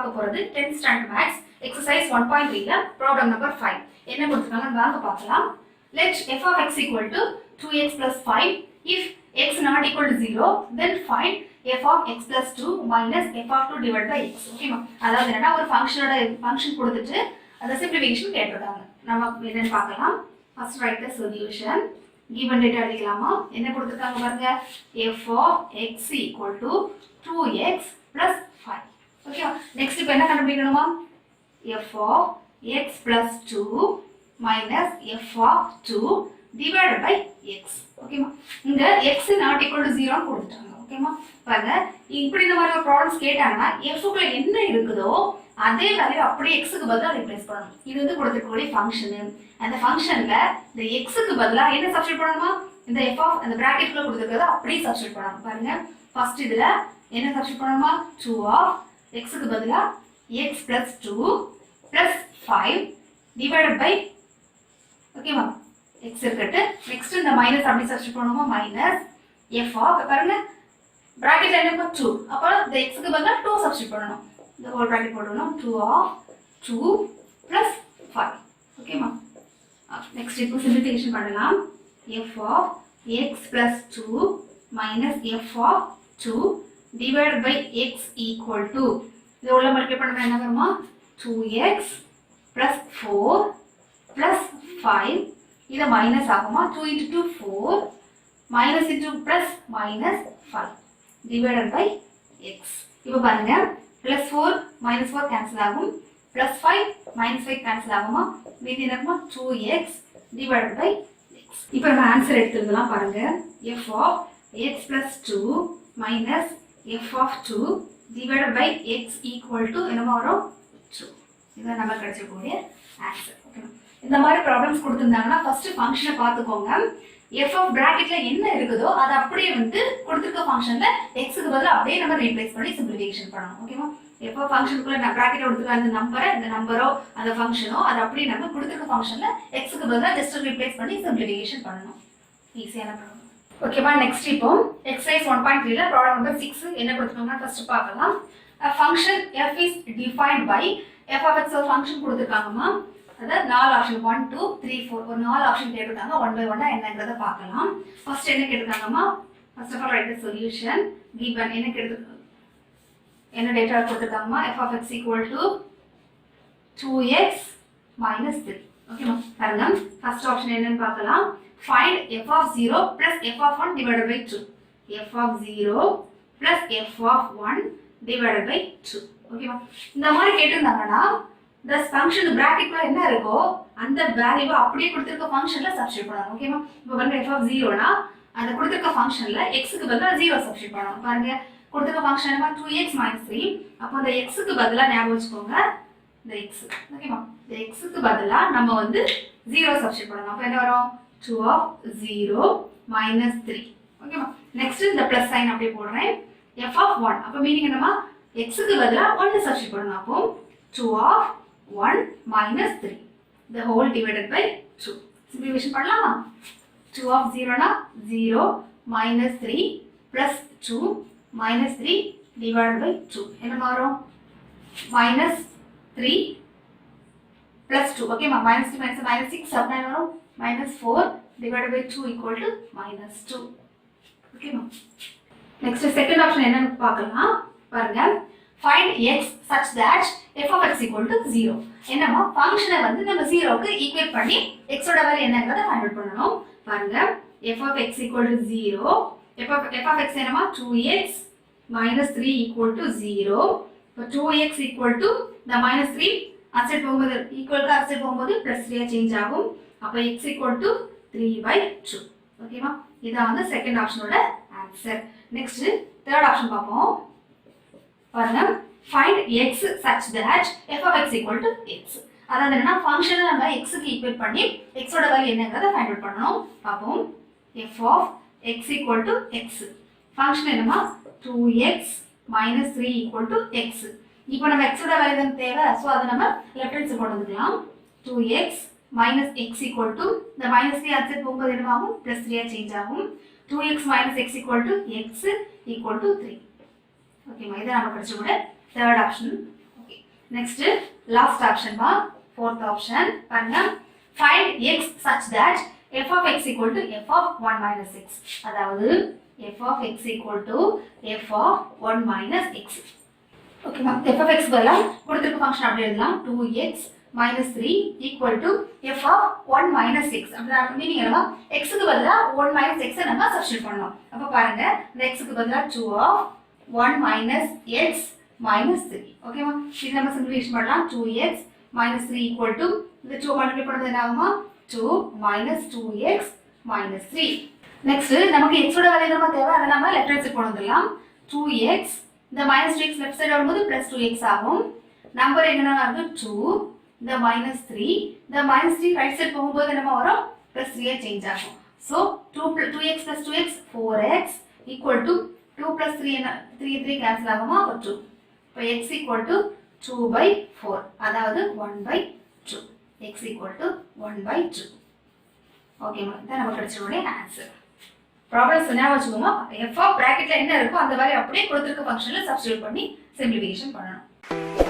பார்க்க போறது 10th standard maths exercise 1.3 ல problem number 5 என்ன கொடுத்திருக்காங்கன்னு வாங்க பார்க்கலாம். Let f of x equal to 2x plus 5 if x not equal to 0 then find f of x plus 2 minus f of 2 divided by x. ஓகேமா, அதாவது என்னன்னா ஒரு function கொடுத்துட்டு அத சிம்பிளிஃபிகேஷன் கேட்டிருக்காங்க. நம்ம என்னன்னு பார்க்கலாம். First write the solution. Given data எழுதிக்கலாமா? என்ன கொடுத்திருக்காங்க பாருங்க. f of x equal to 2x plus 5. ஓகேவா? நெக்ஸ்ட் இப்போ என்ன கண்டுபிடிக்கணுமா? f of x plus 2 minus f of 2 divided by x. ஓகேமா? இங்க x not equal to 0 ன்னு கொடுத்துட்டாங்க. ஓகேமா? பாருங்க, இப்படி இந்த மாதிரி ஒரு ப்ராப்ளம்ஸ் கேட்டாங்கன்னா f க்குள்ள என்ன இருக்குதோ அதே வேல்யூ அப்படியே x க்கு பதிலா ரிப்ளேஸ் பண்ணணும். இது வந்து கொடுத்திருக்கக்கூடிய ஃபங்க்ஷன். அந்த ஃபங்க்ஷன்ல இந்த x க்கு பதிலா என்ன சப்ஸ்டிட்யூட் பண்ணணுமா? இந்த f of அந்த பிராக்கெட்ல கொடுத்திருக்கிறத அப்படியே சப்ஸ்டிட்யூட் பண்ணணும். பாருங்க, ஃபர்ஸ்ட் இதுல என்ன சப்ஸ்டிட்யூட் பண்ணணுமா? 2 of x க்கு பதிலா x plus 2 plus 5 divided by ஓகேவா x இருக்கட்டு. நெக்ஸ்ட் இந்த மைனஸ் அப்படி சப்ஸ்டிட்யூட் பண்ணணுமா? மைனஸ் f of பாருங்க பிராக்கெட்ல என்ன 2, அப்ப இந்த x க்கு பதிலா 2 சப்ஸ்டிட்யூட் பண்ணனும். இந்த ஹோல் பிராக்கெட் போடணும். 2 of 2 plus 5. ஓகேமா, நெக்ஸ்ட் இப்போ சிம்பிளிஃபிகேஷன் பண்ணலாம். f of x plus 2 minus f of 2 divided by x equal to இது உள்ள மல்டிப்ளை பண்ணா என்ன வருமா? 2x plus 4 plus 5 இது மைனஸ் ஆகுமா? 2 into 2 4 minus into plus minus 5 divided by x. இப்போ பாருங்க, plus 4 minus 4 cancel ஆகும், plus 5 minus 5 cancel ஆகுமா? மீதி என்னமா? 2x divided by x. இப்போ நம்ம ஆன்சர் எடுத்துக்கலாம். பாருங்க, f of x plus 2 minus f of 2 divided by x equal to என்னமா வரும்? 2. இதுதான் நம்ம கிடைச்சக்கூடிய ஆன்சர். ஓகே, இந்த மாதிரி ப்ராப்ளம்ஸ் கொடுத்திருந்தாங்கன்னா ஃபர்ஸ்ட் ஃபங்க்ஷனை பார்த்துக்கோங்க. f of bracketல என்ன இருக்குதோ அதை அப்படியே வந்து கொடுத்திருக்க ஃபங்க்ஷன்ல x க்கு பதிலா அப்படியே நம்ம ரீப்ளேஸ் பண்ணி சிம்பிளிஃபிகேஷன் பண்ணணும். ஓகேவா? f of ஃபங்க்ஷனுக்குள்ள நான் பிராக்கெட்ல கொடுத்திருக்க அந்த நம்பரோ அந்த ஃபங்க்ஷனோ அதை அப்படியே நம்ம கொடுத்திருக்க ஃபங்க்ஷன்ல x க்கு பதிலா ஜஸ்ட் ரீப்ளேஸ் பண்ணி சிம்பிளிஃபிகேஷன் பண்ணணும். ஈஸியான ப்ராப்ளம். ஓகேவா? நெக்ஸ்ட் இப்போ எக்ஸர்சைஸ் 1.3 ல ப்ராப்ளம் நம்பர் 6 என்ன கொடுத்திருக்காங்கன்னா ஃபர்ஸ்ட் பார்க்கலாம். a function f is defined by f of x ஒரு ஃபங்க்ஷன் கொடுத்திருக்காங்கமா. அதாவது 4 ஆப்ஷன் 1 2 3 4 ஒரு 4 ஆப்ஷன் கேட்டிருக்காங்க. ஒன் பை ஒன்னா என்னங்கறத பார்க்கலாம். ஃபர்ஸ்ட் என்ன கேட்டிருக்காங்கமா? First of all write the solution. given என்ன கேட்டிருக்காங்க, என்ன டேட்டா கொடுத்திருக்காங்கமா? f of x equal to 2x minus 3. ஓகேமா, பாருங்க ஃபர்ஸ்ட் ஆப்ஷன் என்னன்னு பார்க்கலாம். find f of 0 plus f of 1 divided by 2. f of 0 plus f of 1 divided by 2. ஓகேமா, இந்த மாதிரி கேட்டிருந்தாங்கன்னா the function bracketல என்ன இருக்கோ அந்த வேல்யூவை அப்படியே கொடுத்திருக்க ஃபங்க்ஷன்ல சப்ஸ்டிட்யூட் பண்ணணும். ஓகேமா, இப்போ பாருங்க f of 0 னா அந்த கொடுத்திருக்க ஃபங்க்ஷன்ல x க்கு பதிலா 0 சப்ஸ்டிட்யூட் பண்ணணும். பாருங்க கொடுத்திருக்க ஃபங்க்ஷன் என்ன? 2x minus 3. அப்ப அந்த x க்கு பதிலா ஞாபகம் வச்சுக்கோங்க இந்த x. ஓகேமா, இந்த x க்கு பதிலா நம்ம வந்து 0 சப்ஸ்டிட்யூட் பண்ணணும். அப்ப என்ன வரும்? 2 of 0 minus 3. ஓகேமா, நெக்ஸ்ட் இந்த பிளஸ் சைன் அப்படியே போடுறேன். f of 1 அப்ப மீனிங் என்னமா? x க்கு பதிலா 1 சப்ஸ்டிட்யூட் பண்ணணும். அப்போ 2 of 1 minus 3 the whole divided by 2. Simplification பண்ணலாமா? 2 of 0 னா 0 minus 3 plus 2 minus 3 divided by 2 என்ன மாறும்? minus 3 plus 2. Okay, minus 3 minus 6 அப்ப என்ன வரும்? minus 4 divided by 2 equal to minus 2. Okay, next second option என்னன்னு பார்க்கலாம். பாருங்க, find x such that f of x equal to 0. என்னமா ஃபங்க்ஷனை வந்து நம்ம 0 க்கு ஈக்குவேட் பண்ணி x ஓட வேல்யூ என்னங்கறத ஃபைண்ட் அவுட் பண்ணனும். பாருங்க, f of x equal to 0. f of x என்னமா? 2x minus 3 equal to 0. இப்போ 2x equal to the minus 3 அசெட் போகும்போது ஈக்குவல் க்கு அசெட் போகும்போது பிளஸ் 3 சேஞ்ச் ஆகும். அப்ப x equal to 3/2. ஓகேவா? இதான் வந்து செகண்ட் ஆப்ஷனோட ஆன்சர். நெக்ஸ்ட் தேர்ட் ஆப்ஷன் பாப்போம். பாருங்க, find x such that f of x equal to x. அதாவது என்னன்னா ஃபங்க்ஷனை நம்ம x க்கு ஈக்குவேட் பண்ணி x ஓட வேல்யூ என்னங்கறத ஃபைண்ட் அவுட் பண்ணனும். பாப்போம், f of x equal to x. Function என்னமா? 2x minus 3 equal to x. இப்போ நம்ம x ஓட வேல்யூ தான் தேவை. சோ அத நம்ம லெஃப்ட் ஹேண்ட் சைடு கொண்டு வந்துக்கலாம். 2x minus x equal to the minus 3 அசெட் போகும்போது என்ன ஆகும்? plus 3 சேஞ்ச் ஆகும். 2x minus x equal to 3. Okay, இத நம்ம படிச்ச கூட third option. Okay, next last option மா fourth option பாருங்க find x such that f of x equal to f of 1 minus x அதாவது f of x equal to f of 1 minus x okay மா f of x பதிலா கொடுத்திருக்க function அப்படியே எழுதலாம் 2x minus 3 equal to f of 1 minus x அப்படினா meaning என்னவா x க்கு பதிலா 1 minus x நம்ம சப்ஸ்டிட்யூட் பண்ணனும் அப்ப பாருங்க இந்த x க்கு பதிலா 2 of 1 minus x minus 3 ஓகேவா இது நம்ம சிம்பிளிஃபிகேஷன் பண்ணலாம் 2x minus 3 equal to இந்த 2 மல்டிப்ளை பண்ணது என்ன ஆகுமா 2 minus 2x minus 3 நெக்ஸ்ட் நமக்கு x ஓட வேல்யூ நம்ம தேவை அத நாம லெஃப்ட் ஹேண்ட் சைடு கொண்டு வந்துடலாம் 2x இந்த minus 2x லெஃப்ட் சைடு வரும்போது +2x ஆகும் நம்பர் என்னன்னா வந்து 2 இந்த -3 இந்த -3 ரைட் சைடு போகும்போது என்ன வரும் +3 சேஞ்ச் ஆகும் so 2x + 2x 4x equal to 2 plus 3 என்ன 3 cancel ஆகுமா அப்ப 2 இப்போ x equal to 2/4 அதாவது 1/2 x equal to 1/2 ஓகேமா இதான் நமக்கு கிடைச்ச ஆன்சர் ப்ராப்ளம் ஞாபகம் வச்சுக்கோங்க f ஆஃப் பிராக்கெட்ல என்ன இருக்கோ அந்த வேல்யூ அப்படியே கொடுத்திருக்க ஃபங்க்ஷன்ல சப்ஸ்டிட்யூட் பண்ணி சிம்பிளிஃபிகேஷன் பண்ணனும்